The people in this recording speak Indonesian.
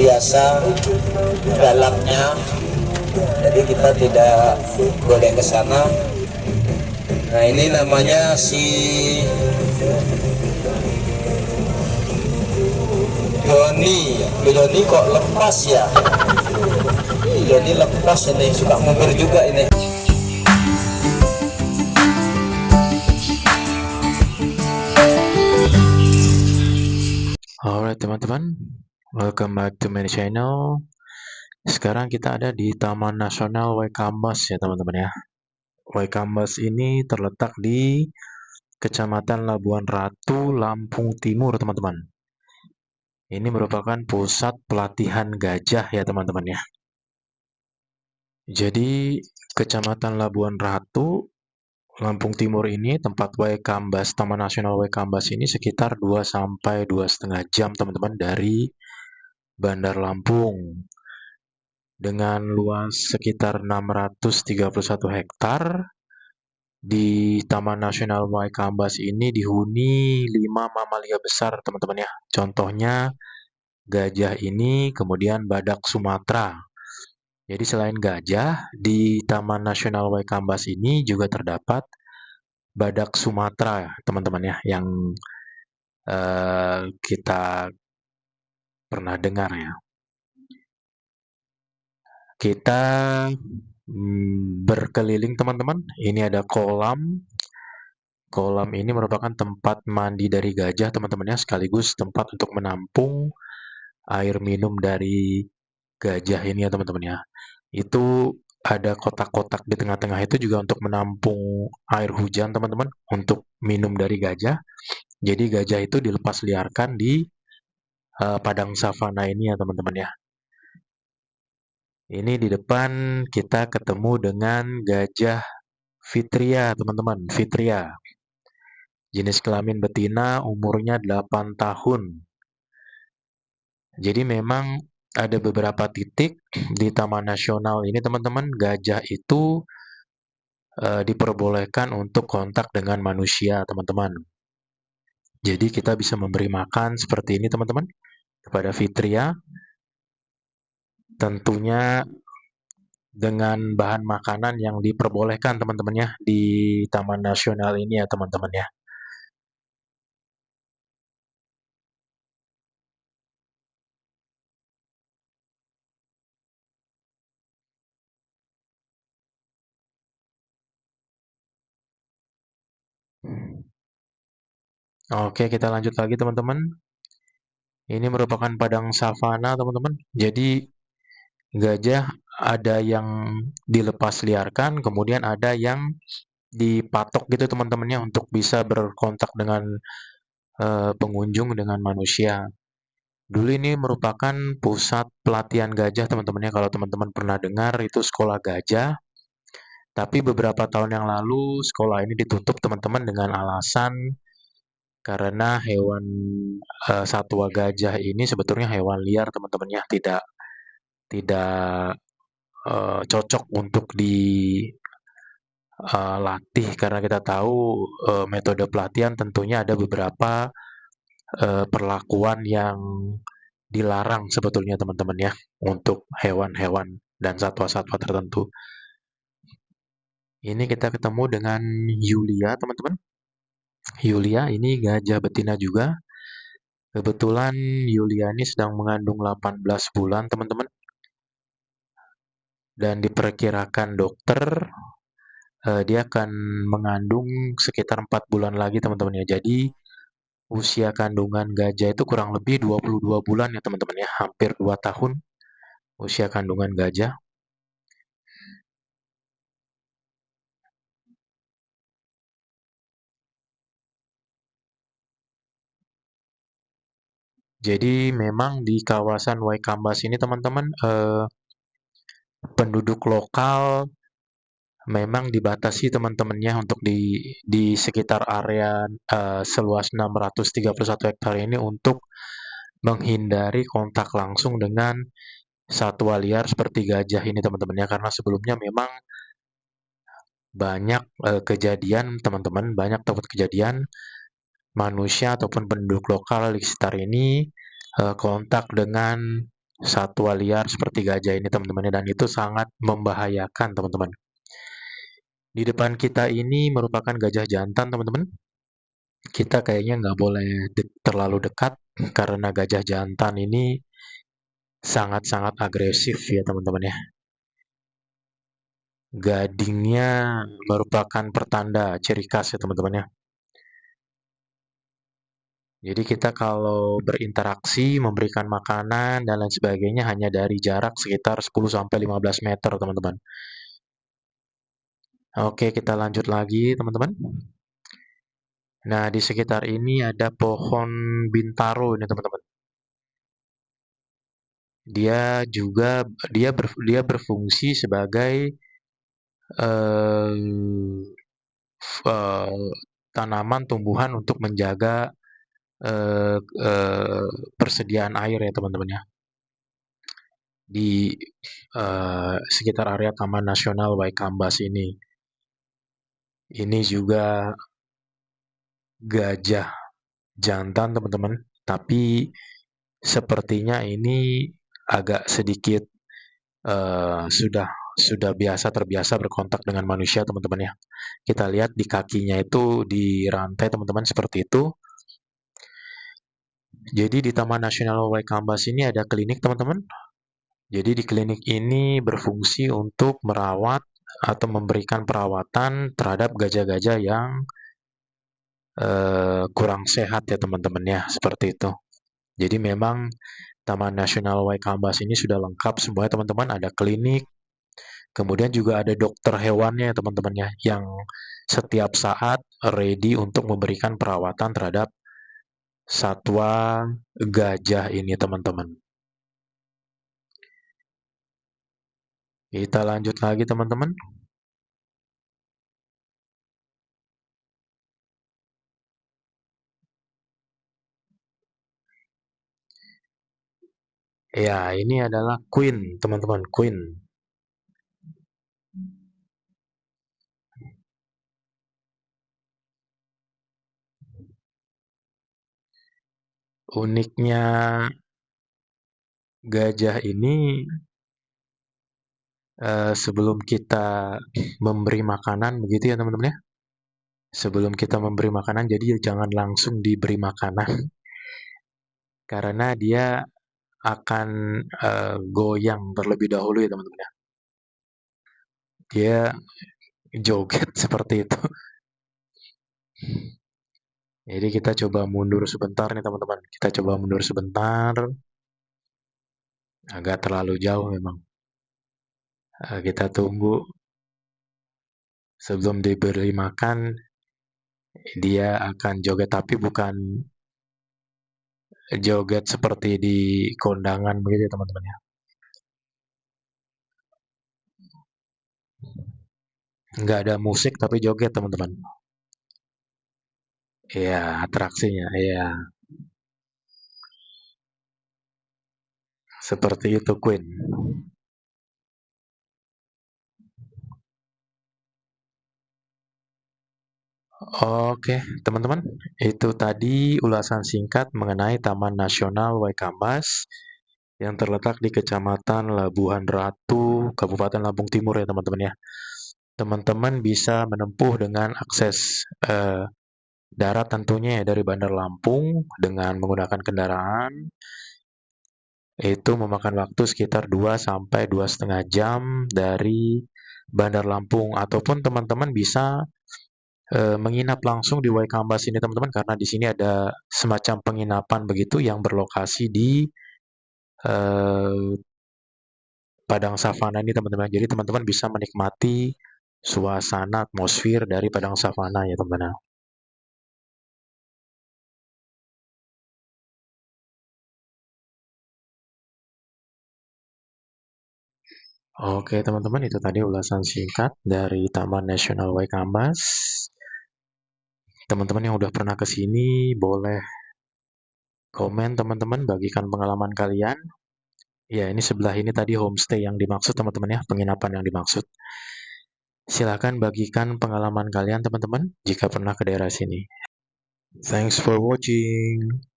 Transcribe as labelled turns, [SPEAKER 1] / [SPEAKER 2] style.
[SPEAKER 1] biasa galaknya, jadi kita tidak boleh ke sana. Nah, ini namanya si Doni kok lepas ya? Doni lepas ini, suka mundur juga ini.
[SPEAKER 2] Alright teman-teman, welcome back to my channel. Sekarang kita ada di Taman Nasional Waikambas ya teman-teman ya. Waikambas ini terletak di Kecamatan Labuan Ratu, Lampung Timur teman-teman. Ini merupakan pusat pelatihan gajah ya teman-teman ya. Jadi Kecamatan Labuan Ratu, Lampung Timur ini tempat Waikambas, Taman Nasional Waikambas ini sekitar 2 sampai 2,5 jam teman-teman dari Bandar Lampung. Dengan luas sekitar 631 hektar, di Taman Nasional Waikambas ini dihuni 5 mamalia besar, teman-teman ya. Contohnya gajah ini, kemudian badak Sumatera. Jadi selain gajah, di Taman Nasional Waikambas ini juga terdapat badak Sumatera, teman-teman ya, yang kita pernah dengar ya. Kita berkeliling teman-teman. Ini ada kolam. Kolam ini merupakan tempat mandi dari gajah teman-teman ya, sekaligus tempat untuk menampung air minum dari gajah ini ya teman-teman ya. Itu ada kotak-kotak di tengah-tengah itu juga untuk menampung air hujan teman-teman, untuk minum dari gajah. Jadi gajah itu dilepas liarkan di padang savana ini ya teman-teman ya. Ini di depan kita ketemu dengan gajah Fitria teman-teman, Fitria. Jenis kelamin betina, umurnya 8 tahun. Jadi memang ada beberapa titik di Taman Nasional ini teman-teman, gajah itu diperbolehkan untuk kontak dengan manusia teman-teman. Jadi kita bisa memberi makan seperti ini teman-teman kepada Fitria. Tentunya dengan bahan makanan yang diperbolehkan teman-teman ya di Taman Nasional ini ya teman-teman ya. Oke, kita lanjut lagi teman-teman. Ini merupakan padang savana teman-teman. Jadi gajah ada yang dilepas liarkan, kemudian ada yang dipatok gitu teman-temannya untuk bisa berkontak dengan pengunjung, dengan manusia. Dulu ini merupakan pusat pelatihan gajah teman-temannya. Kalau teman-teman pernah dengar itu sekolah gajah. Tapi beberapa tahun yang lalu sekolah ini ditutup teman-teman dengan alasan karena hewan satwa gajah ini sebetulnya hewan liar teman-temannya, tidak tidak cocok untuk dilatih, karena kita tahu metode pelatihan tentunya ada beberapa perlakuan yang dilarang sebetulnya teman-teman ya untuk hewan-hewan dan satwa-satwa tertentu. Ini kita ketemu dengan Yulia teman-teman. Yulia ini gajah betina juga. Kebetulan Yulia ini sedang mengandung 18 bulan teman-teman. Dan diperkirakan dokter dia akan mengandung sekitar 4 bulan lagi teman-teman ya. Jadi usia kandungan gajah itu kurang lebih 22 bulan ya teman-teman ya. Hampir 2 tahun usia kandungan gajah. Jadi memang di kawasan Waikambas ini teman-teman, penduduk lokal memang dibatasi teman-temannya untuk di sekitar area seluas 631 hektar ini untuk menghindari kontak langsung dengan satwa liar seperti gajah ini teman-temannya, karena sebelumnya memang banyak kejadian teman-teman, banyak tempat kejadian manusia ataupun penduduk lokal di sekitar ini kontak dengan satwa liar seperti gajah ini teman-teman, dan itu sangat membahayakan teman-teman. Di depan kita ini merupakan gajah jantan teman-teman. Kita kayaknya nggak boleh terlalu dekat karena gajah jantan ini sangat-sangat agresif ya teman-teman ya. Gadingnya merupakan pertanda ciri khas ya teman-teman ya. Jadi kita kalau berinteraksi, memberikan makanan dan lain sebagainya hanya dari jarak sekitar 10-15 meter teman-teman. Oke, kita lanjut lagi teman-teman. Nah, di sekitar ini ada pohon bintaro ini teman-teman. Dia juga dia berfungsi sebagai eh, eh, tanaman tumbuhan untuk menjaga eh, eh, persediaan air ya teman-teman ya di sekitar area Taman Nasional Waikambas ini. Ini juga gajah jantan teman-teman, tapi sepertinya ini agak sedikit sudah terbiasa berkontak dengan manusia teman-teman ya. Kita lihat di kakinya itu di rantai teman-teman seperti itu. Jadi di Taman Nasional Waikambas ini ada klinik teman-teman. Jadi di klinik ini berfungsi untuk merawat atau memberikan perawatan terhadap gajah-gajah yang kurang sehat ya teman-teman ya, seperti itu. Jadi memang Taman Nasional Waikambas ini sudah lengkap semuanya teman-teman, ada klinik, kemudian juga ada dokter hewannya ya teman-teman ya, yang setiap saat ready untuk memberikan perawatan terhadap satwa gajah ini teman-teman. Kita lanjut lagi teman-teman. Ya, ini adalah Queen, teman-teman, Queen. Uniknya gajah ini sebelum kita memberi makanan begitu ya teman-teman ya. Sebelum kita memberi makanan, jadi jangan langsung diberi makanan karena dia akan goyang terlebih dahulu ya teman-teman ya. Dia joget seperti itu. Jadi kita coba mundur sebentar nih teman-teman. Kita coba mundur sebentar. Agak terlalu jauh memang. Kita tunggu sebelum diberi makan, dia akan joget tapi bukan joget seperti di kondangan begitu ya teman-teman ya. Nggak ada musik tapi joget teman-teman. Iya, atraksinya. Iya, seperti itu Queen. Oke, teman-teman, itu tadi ulasan singkat mengenai Taman Nasional Waikambas yang terletak di Kecamatan Labuhan Ratu, Kabupaten Lampung Timur ya teman-teman ya. Teman-teman bisa menempuh dengan akses darat tentunya ya dari Bandar Lampung dengan menggunakan kendaraan. Itu memakan waktu sekitar 2 sampai 2,5 jam dari Bandar Lampung, ataupun teman-teman bisa menginap langsung di Waikambas ini teman-teman, karena di sini ada semacam penginapan begitu yang berlokasi di eh, padang savana ini teman-teman. Jadi teman-teman bisa menikmati suasana atmosfer dari padang savana ya teman-teman. Oke teman-teman, itu tadi ulasan singkat dari Taman Nasional Waikambas. Teman-teman yang udah pernah ke sini boleh komen teman-teman, bagikan pengalaman kalian. Ya, ini sebelah ini tadi homestay yang dimaksud teman-teman ya, penginapan yang dimaksud. Silakan bagikan pengalaman kalian teman-teman jika pernah ke daerah sini. Thanks for watching.